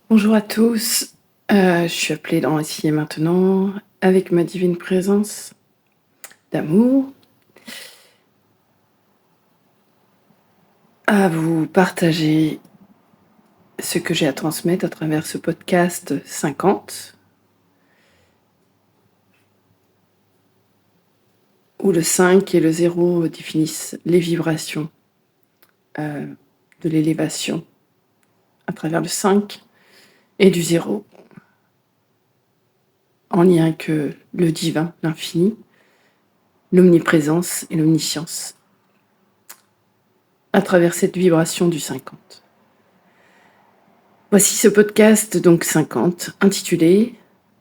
Bonjour à tous, je suis appelée dans Ici et Maintenant avec ma divine présence d'amour à vous partager ce que j'ai à transmettre à travers ce podcast 50 où le 5 et le 0 définissent les vibrations de l'élévation à travers le 5 et du 0 en lien que le divin, l'infini, l'omniprésence et l'omniscience à travers cette vibration du 50. Voici ce podcast donc 50 intitulé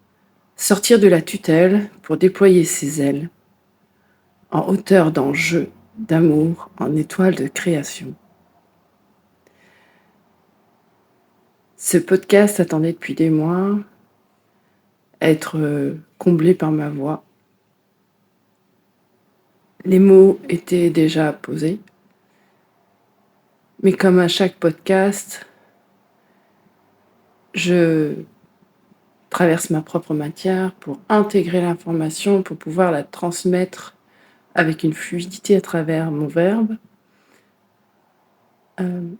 « Sortir de la tutelle pour déployer ses ailes en hauteur d'enjeu, d'amour, en étoile de création ». Ce podcast attendait depuis des mois à être comblé par ma voix. Les mots étaient déjà posés, mais comme à chaque podcast, je traverse ma propre matière pour intégrer l'information, pour pouvoir la transmettre avec une fluidité à travers mon verbe,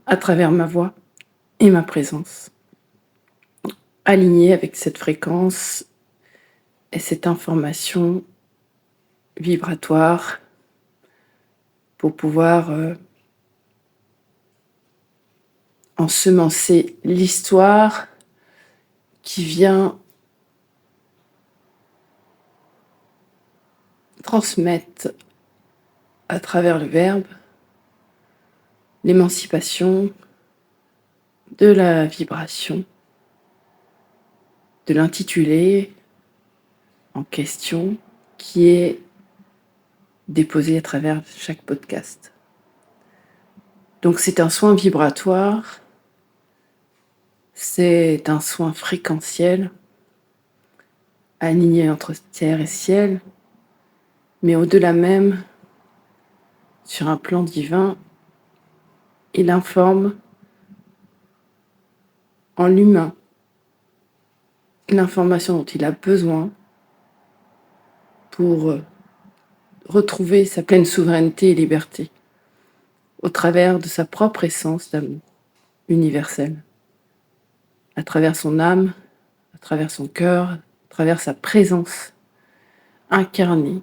à travers ma voix et ma présence, alignée avec cette fréquence et cette information vibratoire pour pouvoir ensemencer l'histoire qui vient transmettre à travers le verbe l'émancipation de la vibration, de l'intitulé en question qui est déposé à travers chaque podcast. Donc c'est un soin vibratoire, c'est un soin fréquentiel, aligné entre terre et ciel, mais au-delà même, sur un plan divin, il informe en l'humain l'information dont il a besoin pour retrouver sa pleine souveraineté et liberté au travers de sa propre essence d'amour universel, à travers son âme, à travers son cœur, à travers sa présence incarnée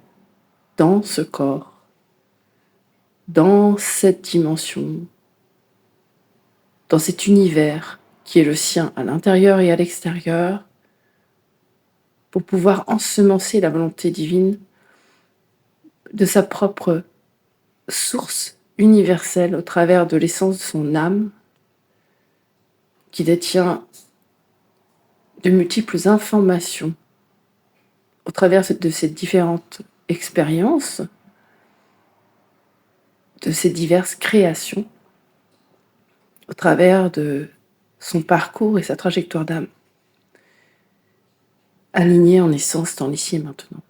dans ce corps, dans cette dimension, dans cet univers qui est le sien à l'intérieur et à l'extérieur, pour pouvoir ensemencer la volonté divine de sa propre source universelle au travers de l'essence de son âme, qui détient de multiples informations au travers de ces différentes expériences, de ces diverses créations, au travers de son parcours et sa trajectoire d'âme, alignée en essence dans l'ici et maintenant.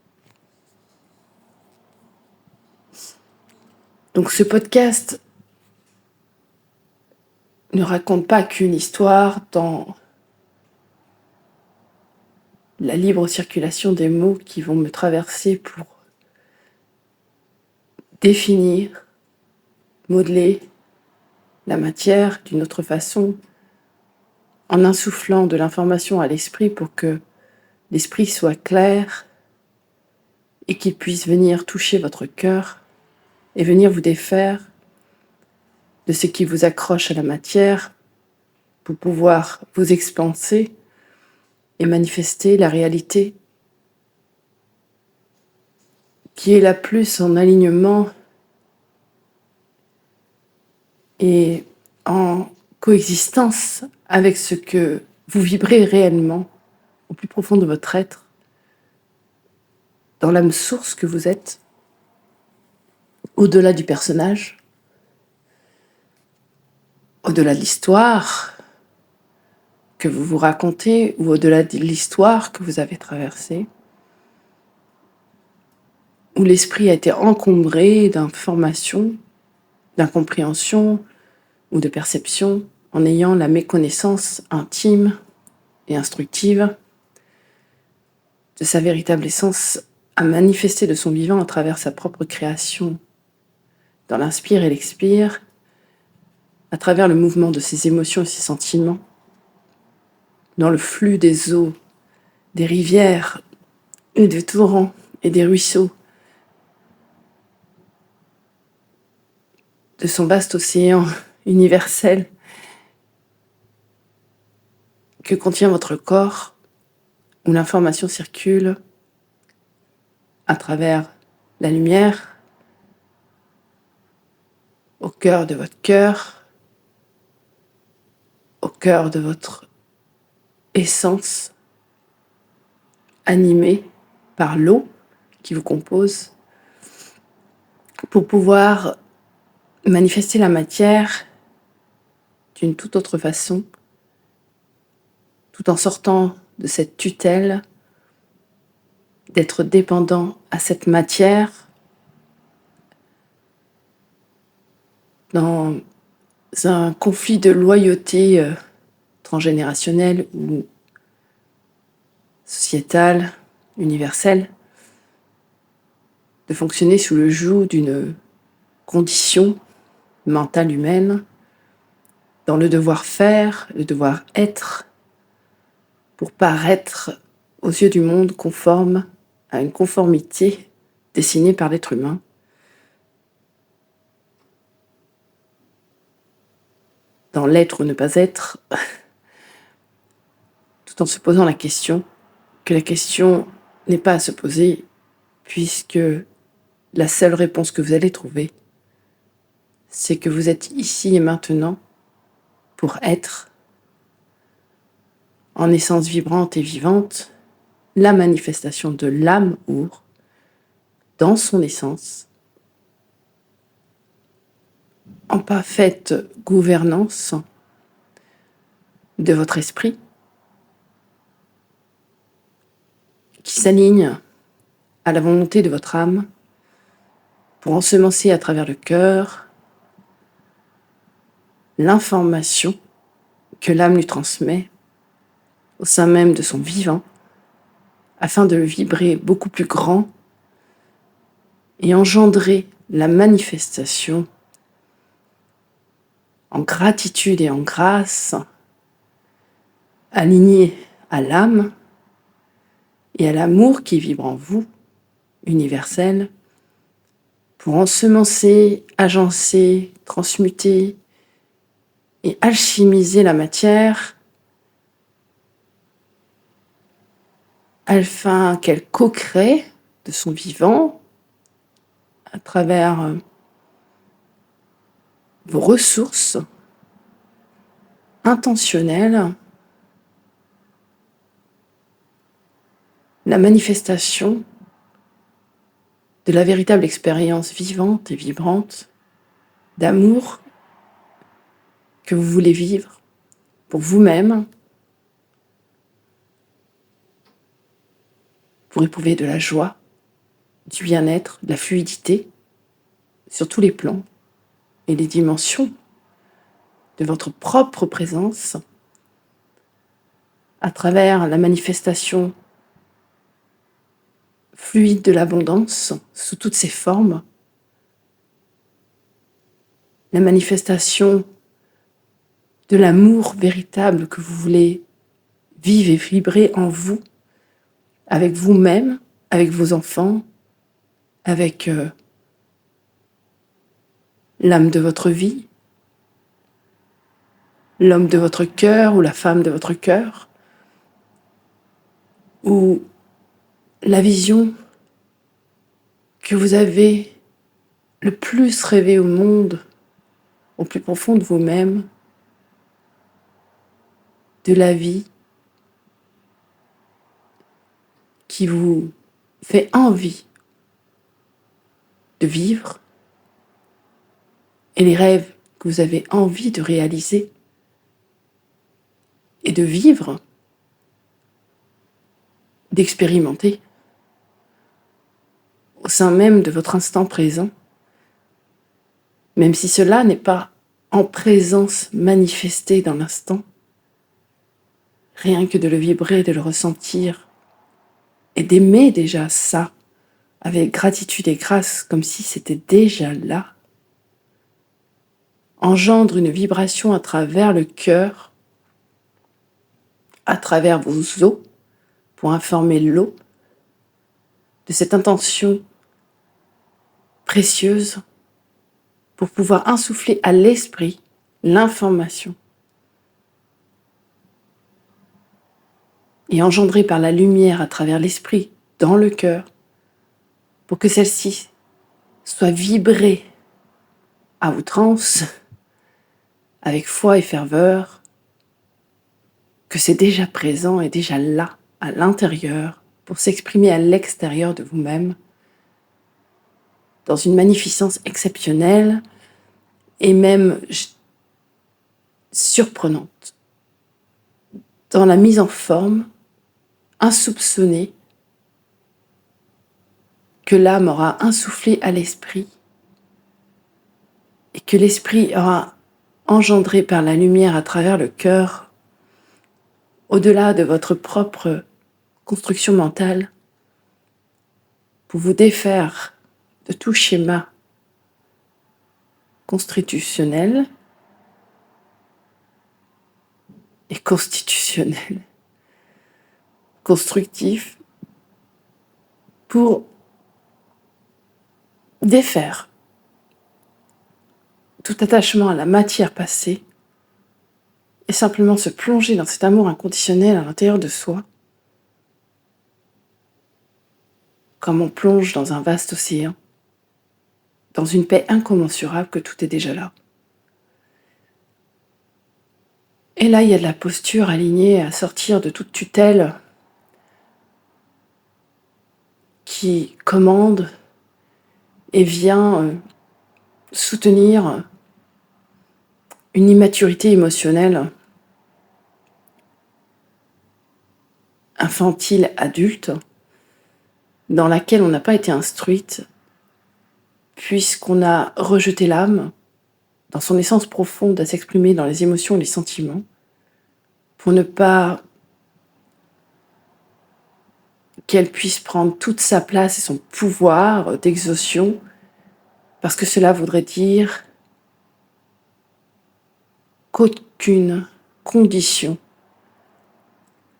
Donc ce podcast ne raconte pas qu'une histoire dans la libre circulation des mots qui vont me traverser pour définir, modeler la matière d'une autre façon, en insufflant de l'information à l'esprit pour que l'esprit soit clair et qu'il puisse venir toucher votre cœur et venir vous défaire de ce qui vous accroche à la matière pour pouvoir vous expanser et manifester la réalité qui est la plus en alignement et en coexistence avec ce que vous vibrez réellement au plus profond de votre être, dans l'âme source que vous êtes, au-delà du personnage, au-delà de l'histoire que vous vous racontez ou au-delà de l'histoire que vous avez traversée, où l'esprit a été encombré d'informations, d'incompréhension ou de perception en ayant la méconnaissance intime et instructive de sa véritable essence à manifester de son vivant à travers sa propre création, dans l'inspire et l'expire, à travers le mouvement de ses émotions et ses sentiments, dans le flux des eaux, des rivières et des torrents et des ruisseaux, de son vaste océan universel que contient votre corps, où l'information circule à travers la lumière, au cœur de votre cœur, au cœur de votre essence, animée par l'eau qui vous compose, pour pouvoir manifester la matière d'une toute autre façon, tout en sortant de cette tutelle, d'être dépendant à cette matière dans un conflit de loyauté transgénérationnelle ou sociétale, universelle, de fonctionner sous le joug d'une condition mentale humaine, dans le devoir faire, le devoir être, pour paraître aux yeux du monde conforme à une conformité dessinée par l'être humain. Dans l'être ou ne pas être, tout en se posant la question, que la question n'est pas à se poser, puisque la seule réponse que vous allez trouver, c'est que vous êtes ici et maintenant pour être, en essence vibrante et vivante, la manifestation de l'amour dans son essence, en parfaite gouvernance de votre esprit, qui s'aligne à la volonté de votre âme pour ensemencer à travers le cœur l'information que l'âme lui transmet au sein même de son vivant, afin de le vibrer beaucoup plus grand et engendrer la manifestation en gratitude et en grâce, alignée à l'âme et à l'amour qui vibre en vous, universel, pour ensemencer, agencer, transmuter et alchimiser la matière afin qu'elle co-crée de son vivant à travers vos ressources intentionnelles, la manifestation de la véritable expérience vivante et vibrante d'amour que vous voulez vivre pour vous-même, pour éprouver de la joie, du bien-être, de la fluidité sur tous les plans et les dimensions de votre propre présence à travers la manifestation fluide de l'abondance sous toutes ses formes, la manifestation de l'amour véritable que vous voulez vivre et vibrer en vous, avec vous-même, avec vos enfants, avec l'âme de votre vie, l'homme de votre cœur ou la femme de votre cœur, ou la vision que vous avez le plus rêvé au monde, au plus profond de vous-même, de la vie qui vous fait envie de vivre et les rêves que vous avez envie de réaliser et de vivre, d'expérimenter au sein même de votre instant présent, même si cela n'est pas en présence manifestée dans l'instant, rien que de le vibrer, de le ressentir, et d'aimer déjà ça, avec gratitude et grâce, comme si c'était déjà là, engendre une vibration à travers le cœur, à travers vos os, pour informer l'eau de cette intention précieuse, pour pouvoir insuffler à l'esprit l'information et engendrer par la lumière à travers l'esprit dans le cœur, pour que celle-ci soit vibrée à outrance, avec foi et ferveur, que c'est déjà présent et déjà là, à l'intérieur, pour s'exprimer à l'extérieur de vous-même, dans une magnificence exceptionnelle et même surprenante, dans la mise en forme insoupçonnée que l'âme aura insufflé à l'esprit et que l'esprit aura engendré par la lumière à travers le cœur, au-delà de votre propre construction mentale, pour vous défaire de tout schéma constitutionnel et constitutionnel, constructif, pour défaire tout attachement à la matière passée et simplement se plonger dans cet amour inconditionnel à l'intérieur de soi, comme on plonge dans un vaste océan, dans une paix incommensurable que tout est déjà là. Et là, il y a de la posture alignée à sortir de toute tutelle qui commande et vient soutenir une immaturité émotionnelle infantile adulte dans laquelle on n'a pas été instruite puisqu'on a rejeté l'âme dans son essence profonde à s'exprimer dans les émotions et les sentiments pour ne pas qu'elle puisse prendre toute sa place et son pouvoir d'exaution, parce que cela voudrait dire qu'aucune condition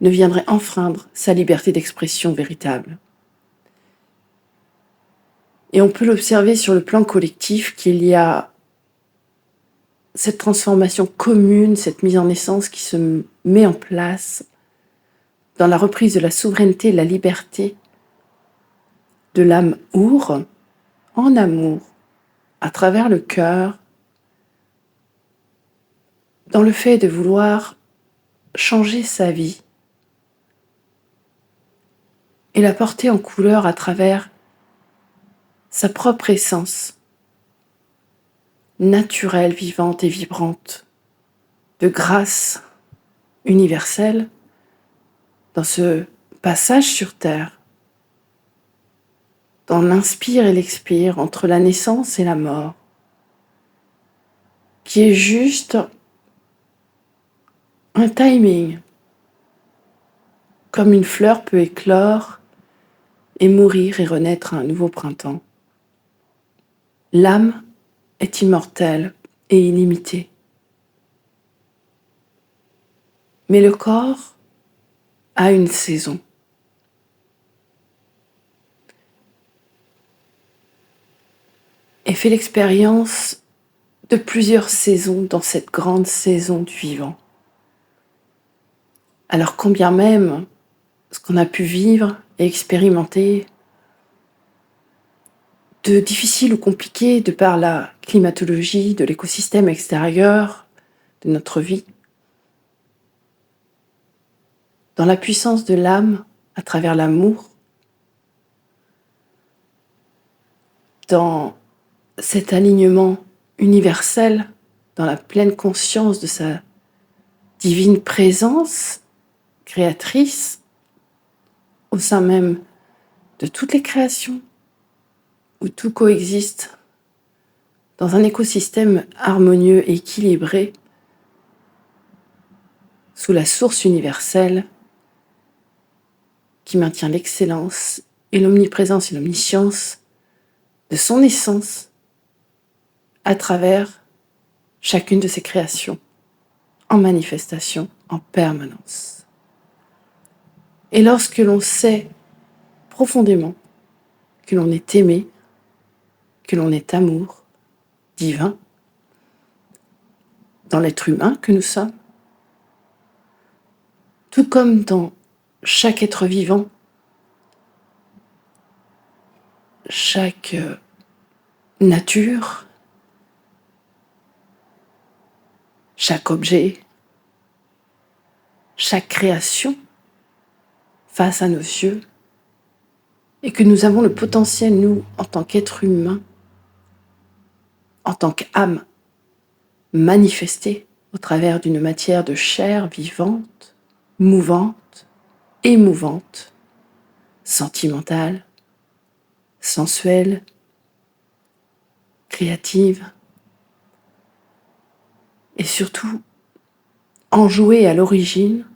ne viendrait enfreindre sa liberté d'expression véritable. Et on peut l'observer sur le plan collectif qu'il y a cette transformation commune, cette mise en essence qui se met en place dans la reprise de la souveraineté et de la liberté de l'âme our, en amour, à travers le cœur, dans le fait de vouloir changer sa vie et la porter en couleur à travers sa propre essence, naturelle, vivante et vibrante, de grâce universelle, dans ce passage sur Terre, dans l'inspire et l'expire, entre la naissance et la mort, qui est juste un timing, comme une fleur peut éclore et mourir et renaître à un nouveau printemps. L'âme est immortelle et illimitée. Mais le corps a une saison. Et fait l'expérience de plusieurs saisons dans cette grande saison du vivant. Alors combien même ce qu'on a pu vivre et expérimenter de difficile ou compliqué de par la climatologie de l'écosystème extérieur de notre vie, dans la puissance de l'âme à travers l'amour, dans cet alignement universel, dans la pleine conscience de sa divine présence créatrice au sein même de toutes les créations, où tout coexiste dans un écosystème harmonieux et équilibré, sous la source universelle qui maintient l'excellence et l'omniprésence et l'omniscience de son essence à travers chacune de ses créations, en manifestation, en permanence. Et lorsque l'on sait profondément que l'on est aimé, que l'on est amour divin, dans l'être humain que nous sommes, tout comme dans chaque être vivant, chaque nature, chaque objet, chaque création face à nos yeux, et que nous avons le potentiel, nous, en tant qu'être humain, en tant qu'âme, manifestée au travers d'une matière de chair vivante, mouvante, émouvante, sentimentale, sensuelle, créative, et surtout enjouée à l'origine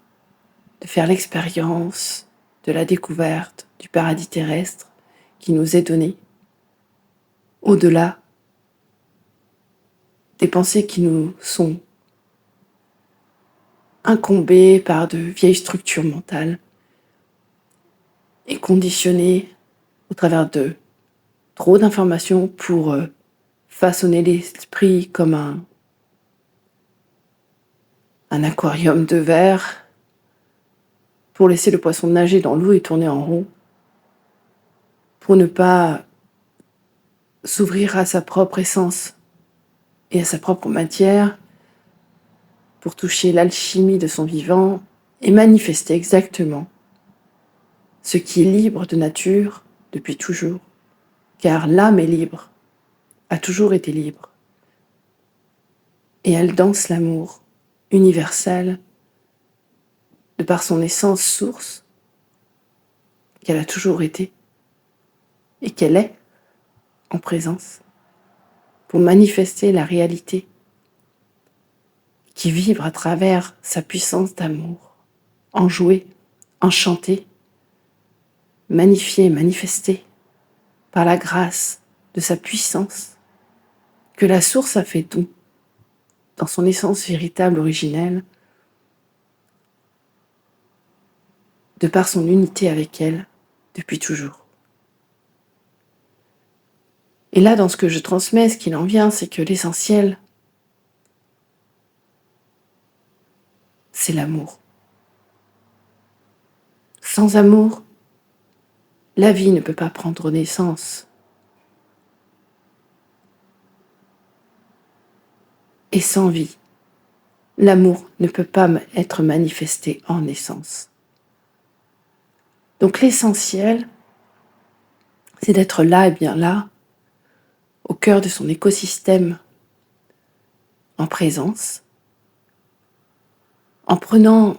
de faire l'expérience de la découverte du paradis terrestre qui nous est donné, au-delà des pensées qui nous sont incombées par de vieilles structures mentales et conditionnées au travers de trop d'informations pour façonner l'esprit comme un aquarium de verre pour laisser le poisson nager dans l'eau et tourner en rond, pour ne pas s'ouvrir à sa propre essence et à sa propre matière, pour toucher l'alchimie de son vivant et manifester exactement ce qui est libre de nature depuis toujours, car l'âme est libre, a toujours été libre, et elle danse l'amour universel de par son essence source, qu'elle a toujours été et qu'elle est en présence, pour manifester la réalité qui vibre à travers sa puissance d'amour, enjouée, enchantée, magnifiée, manifestée par la grâce de sa puissance que la source a fait don dans son essence véritable originelle, de par son unité avec elle depuis toujours. Et là, dans ce que je transmets, ce qu'il en vient, c'est que l'essentiel, c'est l'amour. Sans amour, la vie ne peut pas prendre naissance. Et sans vie, l'amour ne peut pas être manifesté en naissance. Donc l'essentiel, c'est d'être là et bien là, au cœur de son écosystème, en présence, en prenant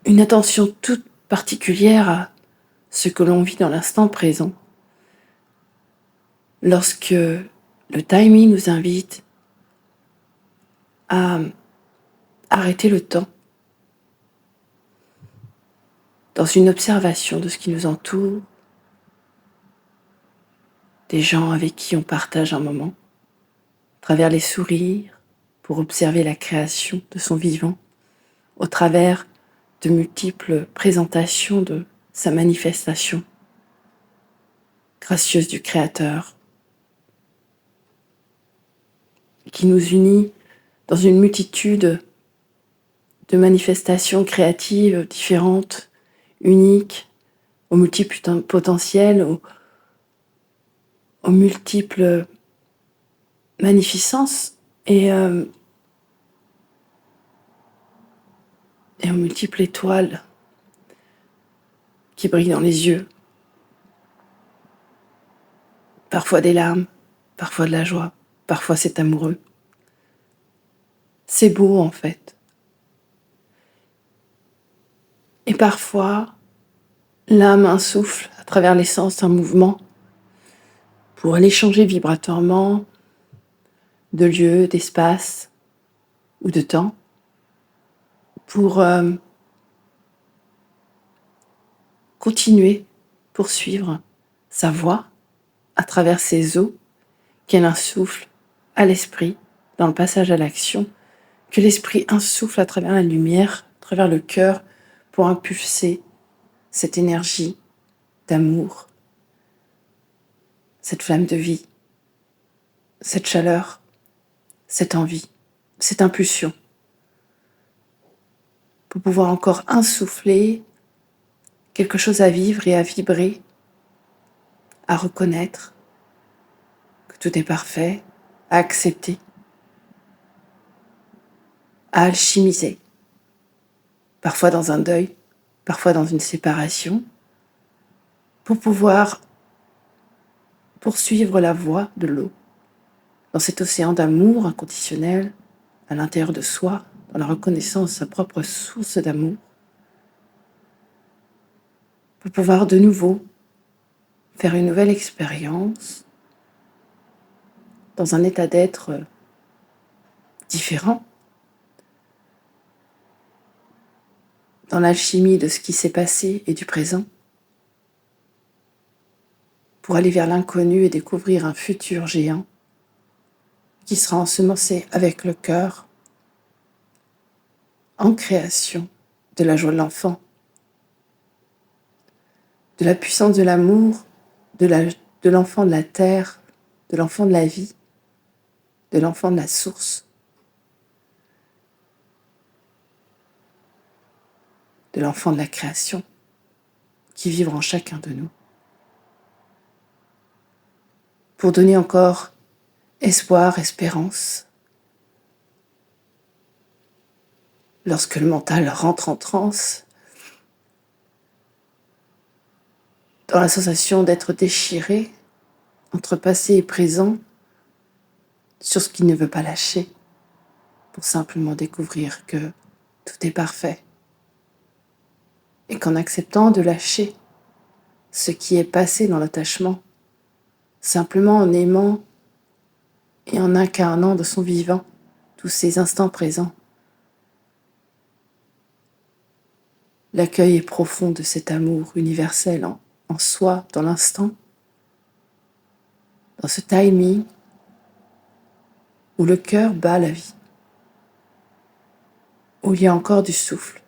une attention toute particulière à ce que l'on vit dans l'instant présent. Lorsque le timing nous invite à arrêter le temps dans une observation de ce qui nous entoure, des gens avec qui on partage un moment, à travers les sourires, pour observer la création de son vivant, au travers de multiples présentations de sa manifestation gracieuse du Créateur, qui nous unit dans une multitude de manifestations créatives différentes, uniques, aux multiples potentiels, aux multiples magnificences et aux multiples étoiles qui brillent dans les yeux. Parfois des larmes, parfois de la joie, parfois c'est amoureux. C'est beau en fait. Et parfois, l'âme insouffle à travers l'essence d'un mouvement pour aller changer vibratoirement de lieu, d'espace, ou de temps pour continuer, poursuivre sa voie à travers ces eaux qu'elle insuffle à l'esprit dans le passage à l'action, que l'esprit insuffle à travers la lumière, à travers le cœur, pour impulser cette énergie d'amour, cette flamme de vie, cette chaleur, cette envie, cette impulsion, pour pouvoir encore insuffler quelque chose à vivre et à vibrer, à reconnaître que tout est parfait, à accepter, à alchimiser, parfois dans un deuil, parfois dans une séparation, pour pouvoir poursuivre la voie de l'eau, dans cet océan d'amour inconditionnel, à l'intérieur de soi, dans la reconnaissance de sa propre source d'amour, pour pouvoir de nouveau faire une nouvelle expérience dans un état d'être différent, dans l'alchimie de ce qui s'est passé et du présent, pour aller vers l'inconnu et découvrir un futur géant qui sera ensemencé avec le cœur, en création de la joie de l'enfant, de la puissance de l'amour, de l'enfant de la terre, de l'enfant de la vie, de l'enfant de la source, de l'enfant de la création qui vivra en chacun de nous. Pour donner encore espoir, espérance, lorsque le mental rentre en transe, dans la sensation d'être déchiré entre passé et présent sur ce qu'il ne veut pas lâcher, pour simplement découvrir que tout est parfait et qu'en acceptant de lâcher ce qui est passé dans l'attachement, simplement en aimant et en incarnant de son vivant tous ces instants présents, l'accueil est profond de cet amour universel en soi, dans l'instant, dans ce timing où le cœur bat la vie, où il y a encore du souffle,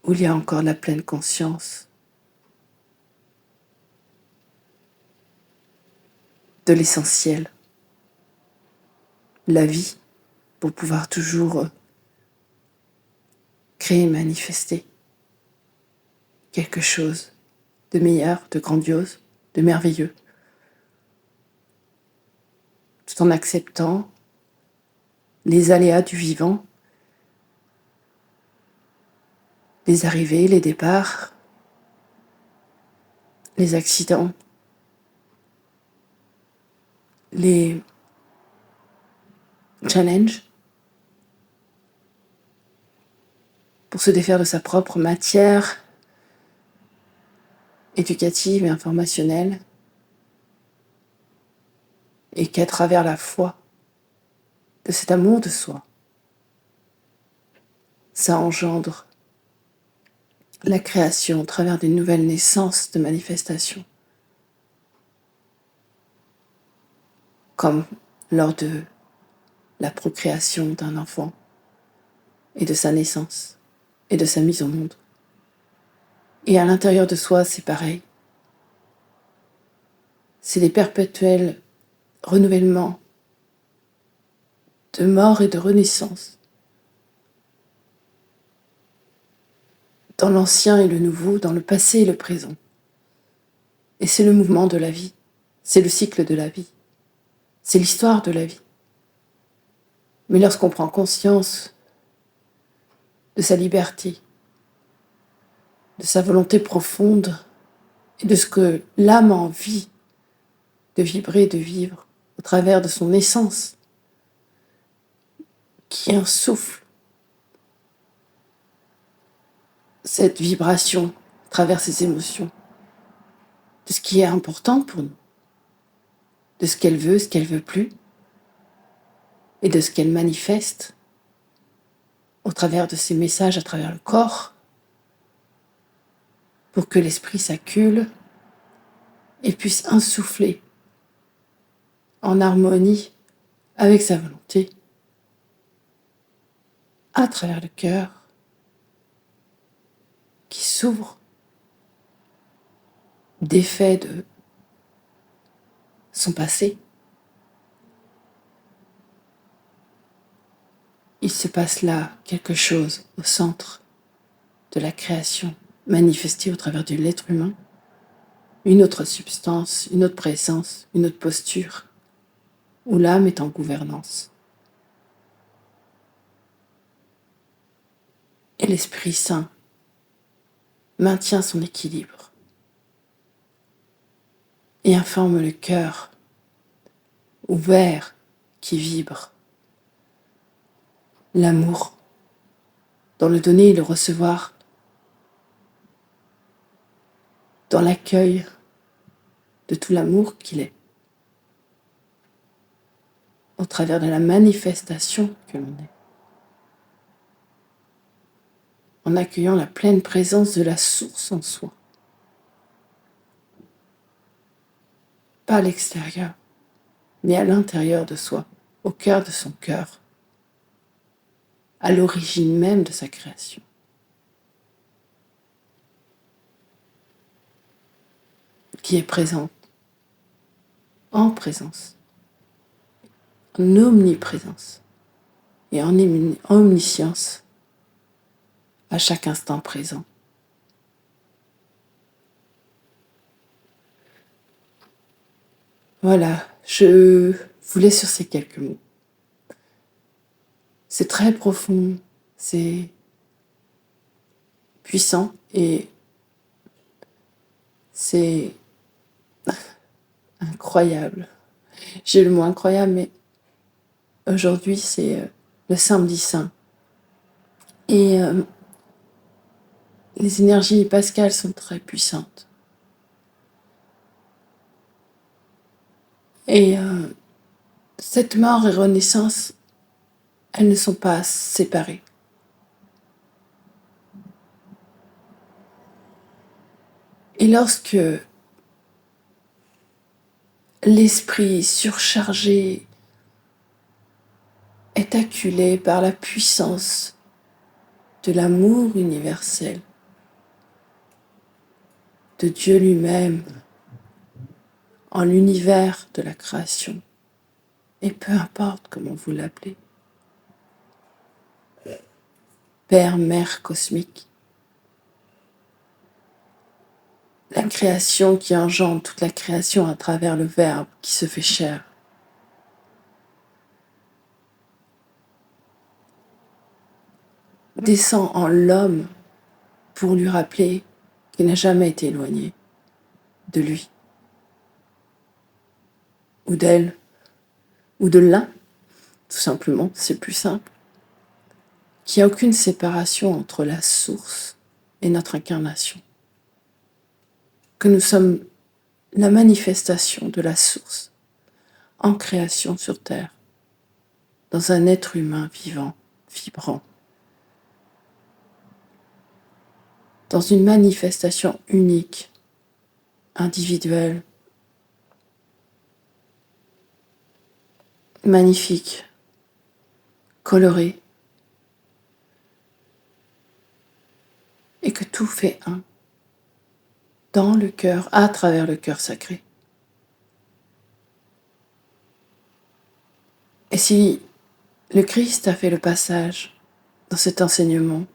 où il y a encore de la pleine conscience de l'essentiel, la vie, pour pouvoir toujours créer et manifester quelque chose de meilleur, de grandiose, de merveilleux, tout en acceptant les aléas du vivant, les arrivées, les départs, les accidents, les challenges, pour se défaire de sa propre matière éducative et informationnelle, et qu'à travers la foi de cet amour de soi, ça engendre la création au travers d'une nouvelle naissance de manifestations, comme lors de la procréation d'un enfant et de sa naissance et de sa mise au monde. Et à l'intérieur de soi, c'est pareil. C'est des perpétuels renouvellements de mort et de renaissance, dans l'ancien et le nouveau, dans le passé et le présent. Et c'est le mouvement de la vie, c'est le cycle de la vie, c'est l'histoire de la vie. Mais lorsqu'on prend conscience de sa liberté, de sa volonté profonde et de ce que l'âme a envie de vibrer, de vivre au travers de son essence, qui insuffle cette vibration à travers ses émotions, de ce qui est important pour nous, de ce qu'elle veut plus, et de ce qu'elle manifeste au travers de ses messages, à travers le corps, pour que l'esprit s'accule et puisse insuffler en harmonie avec sa volonté à travers le cœur qui s'ouvre d'effets de son passé. Il se passe là quelque chose au centre de la création manifestée au travers de l'être humain, une autre substance, une autre présence, une autre posture, où l'âme est en gouvernance. Et l'Esprit Saint maintient son équilibre et informe le cœur ouvert qui vibre. L'amour, dans le donner et le recevoir, dans l'accueil de tout l'amour qu'il est, au travers de la manifestation que l'on est, en accueillant la pleine présence de la source en soi, pas à l'extérieur, mais à l'intérieur de soi, au cœur de son cœur, à l'origine même de sa création. Qui est présente, en présence, en omniprésence et en omniscience à chaque instant présent. Voilà, je vous laisse sur ces quelques mots. C'est très profond, c'est puissant et c'est incroyable. J'ai le mot incroyable, mais aujourd'hui c'est le samedi saint. Et les énergies pascales sont très puissantes. Et cette mort et renaissance, elles ne sont pas séparées. Et lorsque l'esprit surchargé est acculé par la puissance de l'amour universel, de Dieu lui-même, en l'univers de la création, et peu importe comment vous l'appelez, Père, Mère cosmique, la création qui engendre toute la création à travers le Verbe qui se fait chair. Descend en l'homme pour lui rappeler qu'il n'a jamais été éloigné de lui, ou d'elle, ou de l'un, tout simplement, c'est plus simple, qu'il n'y a aucune séparation entre la source et notre incarnation, que nous sommes la manifestation de la source en création sur Terre, dans un être humain vivant, vibrant, dans une manifestation unique, individuelle, magnifique, colorée, et que tout fait un, dans le cœur, à travers le cœur sacré. Et si le Christ a fait le passage dans cet enseignement,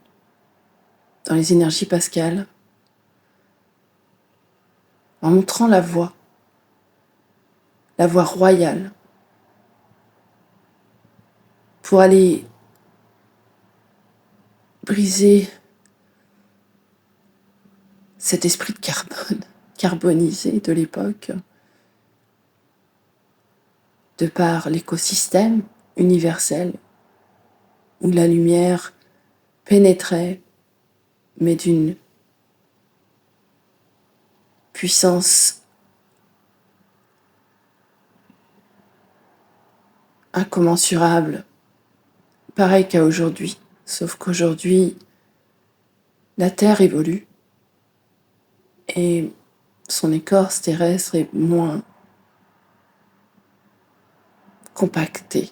dans les énergies pascales, en montrant la voie royale, pour aller briser cet esprit de carbone, carbonisé de l'époque, de par l'écosystème universel où la lumière pénétrait, mais d'une puissance incommensurable, pareil qu'à aujourd'hui, sauf qu'aujourd'hui, la Terre évolue et son écorce terrestre est moins compactée,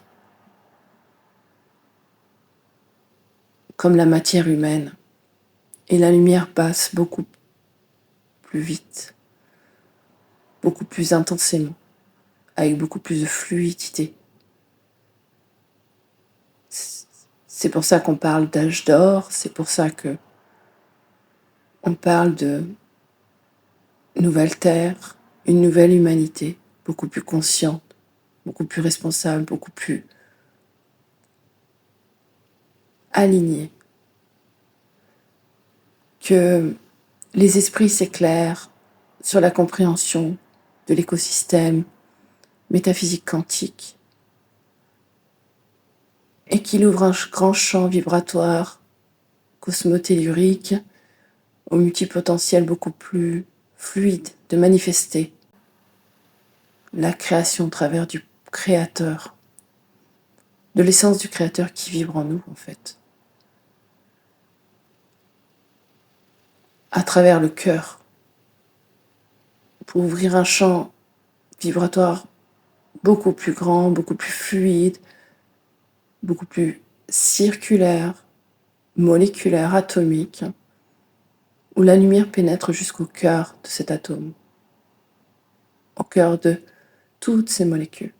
comme la matière humaine, et la lumière passe beaucoup plus vite, beaucoup plus intensément, avec beaucoup plus de fluidité. C'est pour ça qu'on parle d'âge d'or, c'est pour ça que on parle de nouvelle terre, une nouvelle humanité, beaucoup plus consciente, beaucoup plus responsable, beaucoup plus alignée. Que les esprits s'éclairent sur la compréhension de l'écosystème métaphysique quantique et qu'il ouvre un grand champ vibratoire cosmotellurique au multipotentiel beaucoup plus fluide de manifester la création au travers du créateur, de l'essence du créateur qui vibre en nous en fait, à travers le cœur, pour ouvrir un champ vibratoire beaucoup plus grand, beaucoup plus fluide, beaucoup plus circulaire, moléculaire, atomique, où la lumière pénètre jusqu'au cœur de cet atome, au cœur de toutes ces molécules,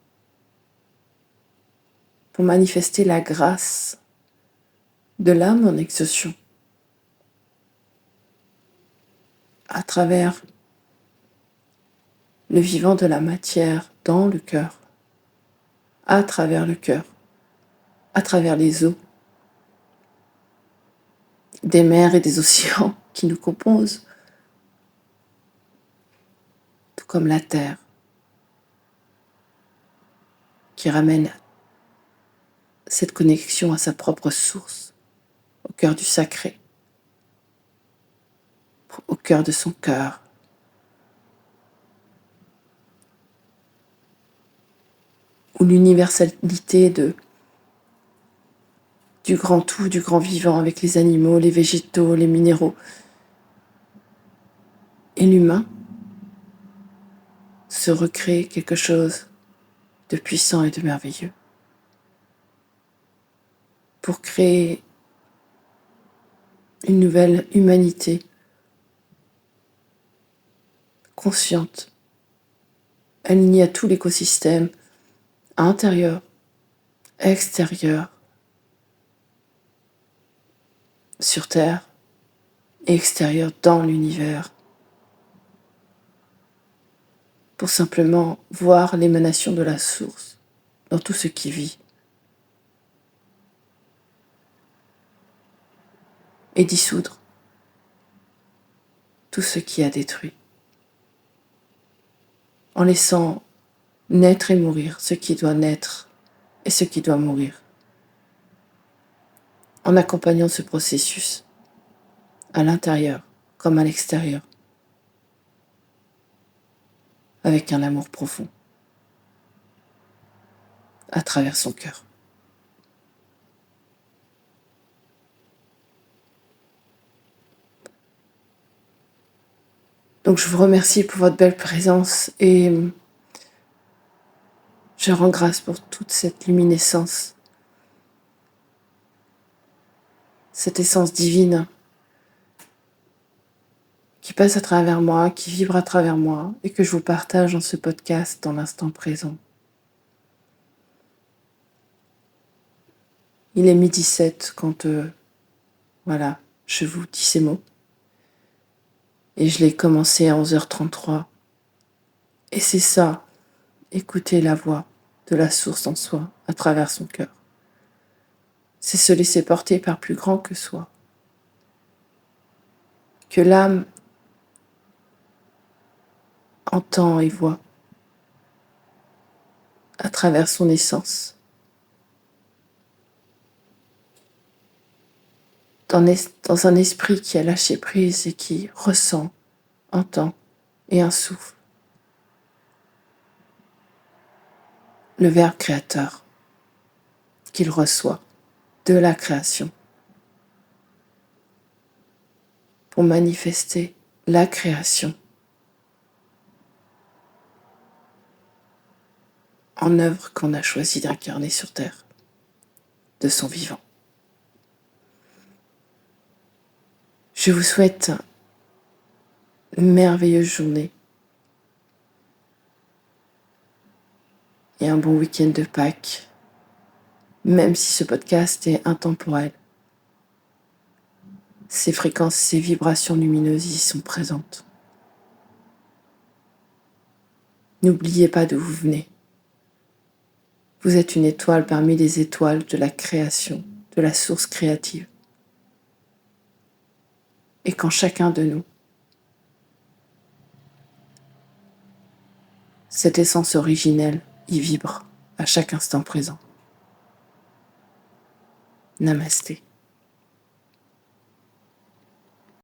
pour manifester la grâce de l'âme en exaucement, à travers le vivant de la matière dans le cœur, à travers le cœur, à travers les eaux, des mers et des océans qui nous composent, tout comme la terre, qui ramène cette connexion à sa propre source, au cœur du sacré, au cœur de son cœur. Où l'universalité du grand tout, du grand vivant avec les animaux, les végétaux, les minéraux et l'humain se recrée quelque chose de puissant et de merveilleux. Pour créer une nouvelle humanité consciente, alignée à tout l'écosystème, intérieur, extérieur, sur Terre et extérieur dans l'univers, pour simplement voir l'émanation de la source dans tout ce qui vit et dissoudre tout ce qui a détruit, en laissant naître et mourir ce qui doit naître et ce qui doit mourir, en accompagnant ce processus à l'intérieur comme à l'extérieur, avec un amour profond, à travers son cœur. Donc je vous remercie pour votre belle présence et je rends grâce pour toute cette luminescence, cette essence divine qui passe à travers moi, qui vibre à travers moi et que je vous partage dans ce podcast dans l'instant présent. Il est 12h07 quand je vous dis ces mots. Et je l'ai commencé à 11h33. Et c'est ça, écouter la voix de la source en soi, à travers son cœur. C'est se laisser porter par plus grand que soi. Que l'âme entend et voit à travers son essence. Dans un esprit qui a lâché prise et qui ressent, entend et insouffle le Verbe créateur qu'il reçoit de la création pour manifester la création en œuvre qu'on a choisi d'incarner sur Terre, de son vivant. Je vous souhaite une merveilleuse journée et un bon week-end de Pâques, même si ce podcast est intemporel. Ces fréquences, ces vibrations lumineuses y sont présentes. N'oubliez pas d'où vous venez. Vous êtes une étoile parmi les étoiles de la création, de la source créative. Et qu'en chacun de nous, cette essence originelle y vibre à chaque instant présent. Namasté.